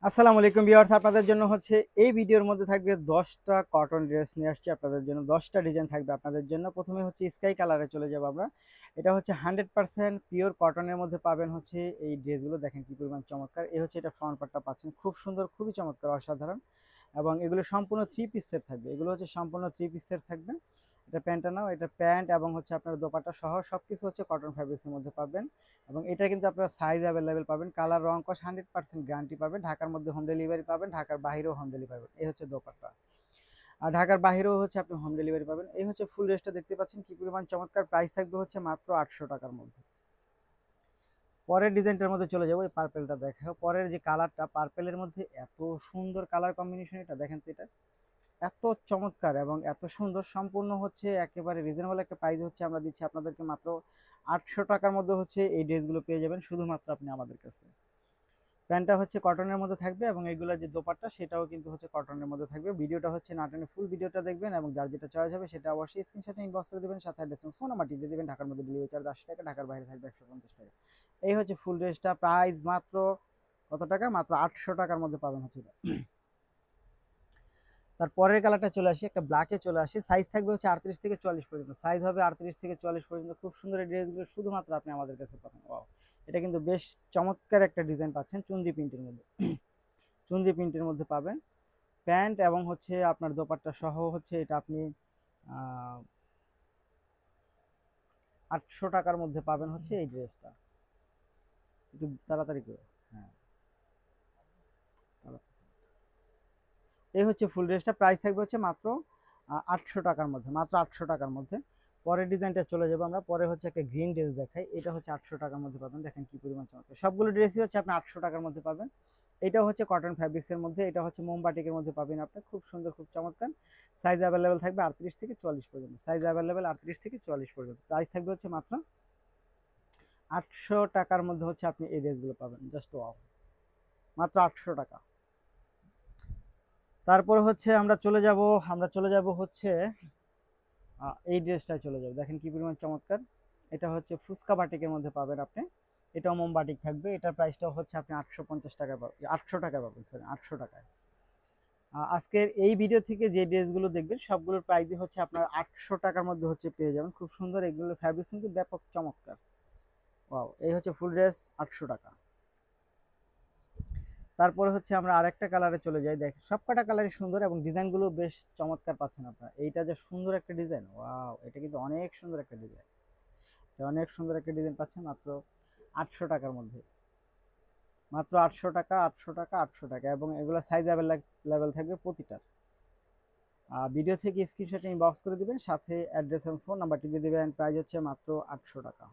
আসসালামু আলাইকুম ভিউয়ার্স, আপনাদের জন্য হচ্ছে এই ভিডিওর মধ্যে থাকবে 10টা কটন ড্রেস নিয়ে আসছি আপনাদের জন্য। 10টা ডিজাইন থাকবে আপনাদের জন্য। প্রথমে হচ্ছে স্কাই কালারে চলে যাব আমরা। এটা হচ্ছে 100% পিওর কটনের মধ্যে পাবেন হচ্ছে এই ড্রেসগুলো। দেখেন কি পরিমাণ চমৎকার। এই হচ্ছে এটা ফ্রন্ট পার্টটা পাচ্ছেন, খুব সুন্দর, খুবই চমৎকার, অসাধারণ। এবং এগুলো সম্পূর্ণ থ্রি পিস সেট থাকবে। এগুলো হচ্ছে সম্পূর্ণ থ্রি পিস সেট থাকবে। এটা প্যান্টটা নাও, এটা প্যান্ট এবং হচ্ছে আপনার দোপাট্টা সহ সবকিছু হচ্ছে কটন ফ্যাব্রিক্সের মধ্যে পাবেন। এবং এটা কিন্তু আপনারা সাইজ অ্যাভেলেবেল পাবেন, কালার রং কস 100% গ্যারান্টি পাবেন। ঢাকার মধ্যে হোম ডেলিভারি পাবেন, ঢাকার বাইরেও হোম ডেলিভারি পাবেন। এই হচ্ছে দোপাট্টা। আর ঢাকার বাইরেও হচ্ছে আপনি হোম ডেলিভারি পাবেন। এই হচ্ছে ফুল ড্রেসটা, দেখতে পাচ্ছেন কি পরিমাণ চমৎকার। প্রাইস থাকবে হচ্ছে মাত্র 800 টাকার মধ্যে। পরের ডিজাইনটার মধ্যে চলে যাবো, এই পার্পেলটা দেখো। পরের যে কালারটা, পার্পেলের মধ্যে এত সুন্দর কালার কম্বিনেশন, এটা দেখেন তো, এটা এত চমৎকার এবং এত সুন্দর। সম্পূর্ণ হচ্ছে একেবারে রিজনেবল একটা প্রাইস হচ্ছে আমরা দিচ্ছি আপনাদেরকে মাত্র 800 টাকার মধ্যে হচ্ছে এই ড্রেসগুলো পেয়ে যাবেন শুধুমাত্র আপনি আমাদের কাছে। প্যান্টটা হচ্ছে কটনের মধ্যে থাকবে এবং এইগুলোর যে দোপাট্টা সেটাও কিন্তু হচ্ছে কটনের মধ্যে থাকবে। ভিডিওটা হচ্ছে না টেনে ফুল ভিডিওটা দেখবেন এবং যার যেটা চয়েস হবে সেটা অবশ্যই স্ক্রিনশটে ইনবক্স করে দেবেন, সাথে অ্যাড্রেস ফোন নাম্বারটি দিয়ে দেবেন। ঢাকার মধ্যে ডেলিভারি চার্জ 80 টাকা, ঢাকার বাইরে থাকবে 150 টাকা। এই হচ্ছে ফুল ড্রেসটা, প্রাইস মাত্র কত টাকা? মাত্র 800 টাকার মধ্যে পাবেন হচ্ছে। তার পরের কালারটা চলে আসি, একটা ব্ল্যাকে চলে আসি। সাইজ থাকবে হচ্ছে 38 থেকে 44 পর্যন্ত। সাইজ হবে 38 থেকে 44 পর্যন্ত। খুব সুন্দর এই ড্রেসগুলো শুধুমাত্র আপনি আমাদের কাছে পাবেন। ওয়াও, এটা কিন্তু বেশ চমৎকার একটা ডিজাইন পাচ্ছেন চুনরি প্রিন্টের মধ্যে। চুনরি প্রিন্টের মধ্যে পাবেন প্যান্ট এবং হচ্ছে আপনার দোপাট্টা সহ হচ্ছে এটা আপনি 800 টাকার মধ্যে পাবেন হচ্ছে এই ড্রেসটা। একটু তাড়াতাড়ি করে। হ্যাঁ, এই হচ্ছে ফুল ড্রেসটা। প্রাইস থাকবে হচ্ছে মাত্র 800 টাকার মধ্যে, মাত্র 800 টাকার মধ্যে। পরের ডিজাইনটা চলে যাবো আমরা। পরে হচ্ছে একটা গ্রিন ড্রেস দেখাই। এটা হচ্ছে 800 টাকার মধ্যে পাবেন। দেখেন কি পরিমাণ চমৎকার, সবগুলো ড্রেসই হচ্ছে আপনি 800 টাকার মধ্যে পাবেন। এটা হচ্ছে কটন ফ্যাব্রিক্সের মধ্যে, এটা হচ্ছে মোমবাটিকের মধ্যে পাবেন আপনি। খুব সুন্দর, খুব চমৎকার। সাইজ অ্যাভেলেবেল থাকবে 38 থেকে 44 পর্যন্ত। সাইজ অ্যাভেলেবেল 38 থেকে 44 পর্যন্ত। প্রাইস থাকবে হচ্ছে মাত্র 800 টাকার মধ্যে হচ্ছে আপনি এই ড্রেসগুলো পাবেন। জাস্ট ওয়াও, মাত্র 800 টাকা। তারপরে হচ্ছে আমরা চলে যাব হচ্ছে এই ড্রেসটায় চলে যাবে। দেখেন কি পরিমাণ চমৎকার। এটা হচ্ছে ফুচকা বাটিকের মধ্যে পাবেন আপনি। এটাও মোম বাটিক থাকবে। এটার প্রাইসটাও হচ্ছে আপনি 850 টাকা পাবেন, 800 টাকা পাবেন, সরি 800 টাকায়। আজকের এই ভিডিও থেকে যে ড্রেসগুলো দেখবেন সবগুলোর প্রাইসই হচ্ছে আপনার 800 টাকার মধ্যে হচ্ছে পেয়ে যাবেন। খুব সুন্দর, এগুলো ফ্যাব্রিক্স কিন্তু ব্যাপক চমৎকার। ওয়াও, এই হচ্ছে ফুল ড্রেস 800 টাকা। তারপরে হচ্ছে আমরা আরেকটা কালারে চলে যাই। দেখেন সবকটা কালারই সুন্দর এবং ডিজাইনগুলো বেশ চমৎকার পাচ্ছেন আপনারা। এইটা যে সুন্দর একটা ডিজাইন, ওয়াও, এটা কিন্তু অনেক সুন্দর একটা ডিজাইন। অনেক সুন্দর একটা ডিজাইন পাচ্ছেন মাত্র 800 টাকার মধ্যে। মাত্র 800 টাকা, 800 টাকা, 800 টাকা। এবং এগুলো সাইজ অ্যাভেলেবেল থাকবে প্রতিটার। ভিডিও থেকে স্ক্রিনশট ইনবক্স করে দিবেন, সাথে অ্যাড্রেস এবং ফোন নাম্বারটি দিয়ে দেবেন। প্রাইস হচ্ছে মাত্র 800 টাকা।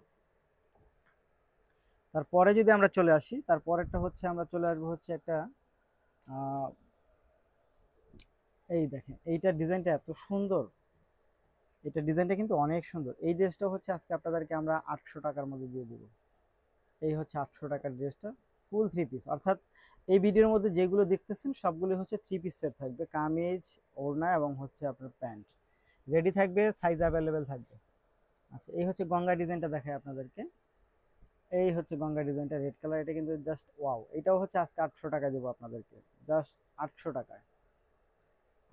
তারপরে যদি আমরা চলে আসি, তারপরেরটা হচ্ছে আমরা চলে আসবো হচ্ছে একটা এই দেখেন এইটার ডিজাইনটা এত সুন্দর। এটা ডিজাইনটা কিন্তু অনেক সুন্দর। এই ড্রেসটা হচ্ছে আজকে আপনাদেরকে আমরা 800 টাকার মধ্যে দিয়ে দেবো। এই হচ্ছে 800 টাকার ড্রেসটা, ফুল থ্রি পিস। অর্থাৎ এই ভিডিওর মধ্যে যেগুলো দেখতেছেন সবগুলো হচ্ছে থ্রি পিস সেট থাকবে। কামিজ, ওড়না এবং হচ্ছে আপনার প্যান্ট রেডি থাকবে, সাইজ অ্যাভেলেবেল থাকবে। আচ্ছা, এই হচ্ছে গঙ্গা ডিজাইনটা দেখায় আপনাদেরকে। এই হচ্ছে গঙ্গা ডিজাইনটা, রেড কালার। এটা কিন্তু জাস্ট ওয়াও। এটাও হচ্ছে আজকে 800 টাকা দেবো আপনাদেরকে, জাস্ট 800 টাকায়।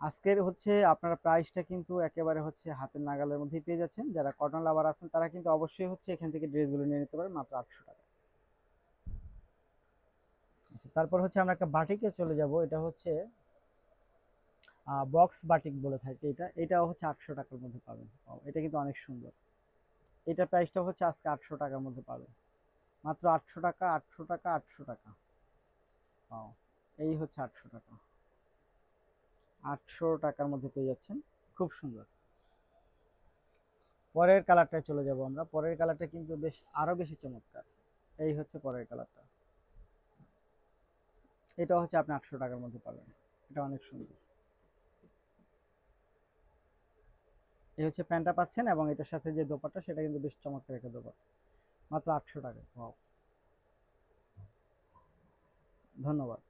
আজকের হচ্ছে আপনারা প্রাইসটা কিন্তু একেবারে হচ্ছে হাতের নাগালের মধ্যেই পেয়ে যাচ্ছেন। যারা কটন লাভার আছেন তারা কিন্তু অবশ্যই হচ্ছে এখান থেকে ড্রেসগুলো নিয়ে নিতে পারেন মাত্র 800 টাকা। আচ্ছা, তারপর হচ্ছে আমরা একটা বাটিকে চলে যাব। এটা হচ্ছে বক্স বাটিক বলে থাকে। এটাও হচ্ছে 800 টাকার মধ্যে পাবেন। এটা কিন্তু অনেক সুন্দর। এটা প্রাইসটা হচ্ছে আজকে 800 টাকার মধ্যে পাবেন। মাত্র 800 টাকা, 800 টাকা, 800 টাকা। এই হচ্ছে 800 টাকা। 800 টাকার মধ্যে পেয়ে যাচ্ছেন, খুব সুন্দর। পরের কালারটায় চলে যাব আমরা। পরের কালারটা কিন্তু বেশ আরো বেশি চমৎকার। এই হচ্ছে পরের কালারটা। এটা হচ্ছে আপনি 800 টাকার মধ্যে পাবেন। এটা অনেক সুন্দর। এই হচ্ছে প্যান্টটা পাচ্ছেন এবং এটার সাথে যে দোপাট্টা সেটা কিন্তু বেশ চমৎকার একটা দোপাট্টা। মাত্র 800 টাকা। ধন্যবাদ।